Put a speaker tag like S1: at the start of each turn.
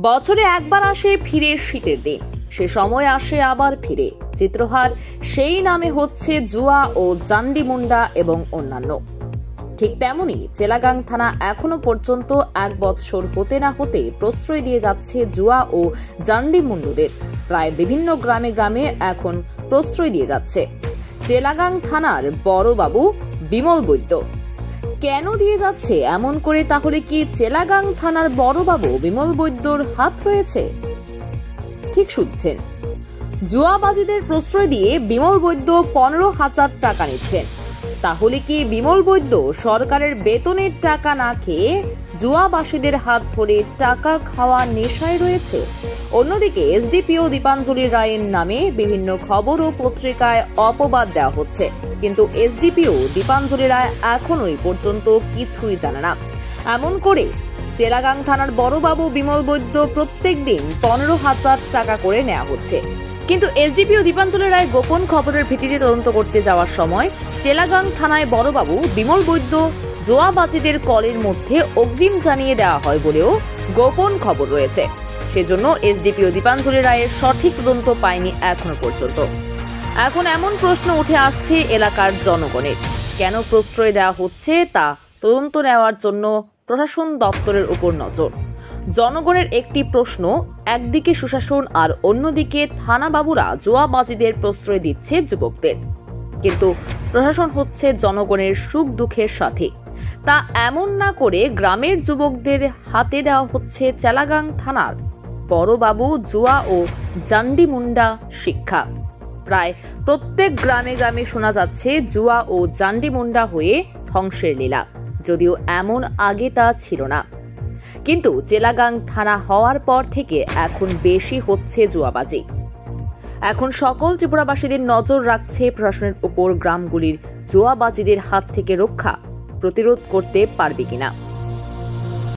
S1: বছরে একবার আসে ফিরে শীতের দিন, সে সময় আসে আবার ফিরে চিত্রহার। সেই নামে হচ্ছে জুয়া ও জান্ডিমুন্ডা এবং অন্যান্য। ঠিক তেমনি চেলাগাং থানা এখনো পর্যন্ত 1 বৎসর হতে না হতে প্রশ্রয় দিয়ে যাচ্ছে জুয়া ও জান্ডিমুন্ডুদের। প্রায় বিভিন্ন গ্রামে গ্রামে এখন প্রশ্রয় দিয়ে যাচ্ছে চেলাগাং থানার বড়বাবু বিমল বৈদ্য। কেন দিয়ে যাচ্ছে এমন করে? তাহলে কি চেলাগাং থানার বড়বাবু বিমল বৈদ্যর হাত রয়েছে? ঠিক শুনছেন, জুয়াবাজিদের প্রশ্রয় দিয়ে বিমল বৈদ্য 15,000 টাকা নিচ্ছেন। তাহলে কি বিমল বৈদ্য সরকারের বেতনের টাকা না খেয়ে জুয়াবাসীদের হাত ধরে টাকা খাওয়া নেশায় রয়েছে? অন্যদিকে এসডিপিও দীপাঞ্জলি রায়ের নামে বিভিন্ন খবর ও পত্রিকায় অপবাদ দেওয়া হচ্ছে, কিন্তু এসডিপিও দীপাঞ্জলি রায় এখনো পর্যন্ত কিছুই জানে না। এমন করে চেলাগাং থানার বড়বাবু বিমল বৈদ্য প্রত্যেক দিন 15,000 টাকা করে নেওয়া হচ্ছে। কিন্তু এসডিপিও দীপাঞ্জলি রায় গোপন খবরের ভিত্তিতে তদন্ত করতে যাওয়ার সময় চেলাগাং থানায় বড়বাবু বিমল বৈদ্য জুয়াবাজিদের কলের মধ্যে অগ্রিম জানিয়ে দেওয়া হয় বলেও গোপন খবর রয়েছে। সেজন্য এসডিপিও দীপাঞ্জলি রায়ের সঠিক তদন্ত পায়নি এখনো পর্যন্ত। এখন এমন প্রশ্ন উঠে আসছে এলাকার জনগণের, কেন প্রশ্রয় দেওয়া হচ্ছে তা তদন্ত নেওয়ার জন্য প্রশাসন দপ্তরের উপর নজর। জনগণের একটি প্রশ্ন, একদিকে সুশাসন আর অন্যদিকে থানাবাবুরা জুয়াবাজিদের প্রশ্রয় দিচ্ছে যুবকদের, কিন্তু প্রশাসন হচ্ছে জনগণের সুখ দুঃখের সাথে। তা এমন না করে গ্রামের যুবকদের হাতে দেওয়া হচ্ছে চেলাগাং থানার বড়বাবু জুয়া ও জান্ডিমুন্ডা শিক্ষা। প্রায় প্রত্যেক গ্রামে গ্রামে শোনা যাচ্ছে জুয়া ও জান্ডিমুন্ডা হয়ে ধ্বংসের লীলা, যদিও এমন আগে তা ছিল না। কিন্তু চেলাগাং থানা হওয়ার পর থেকে এখন বেশি হচ্ছে জুয়াবাজি। এখন সকল ত্রিপুরাবাসীদের নজর রাখছে প্রশাসনের উপর, গ্রামগুলির জুয়াবাজিদের হাত থেকে রক্ষা প্রতিরোধ করতে পারবে কিনা।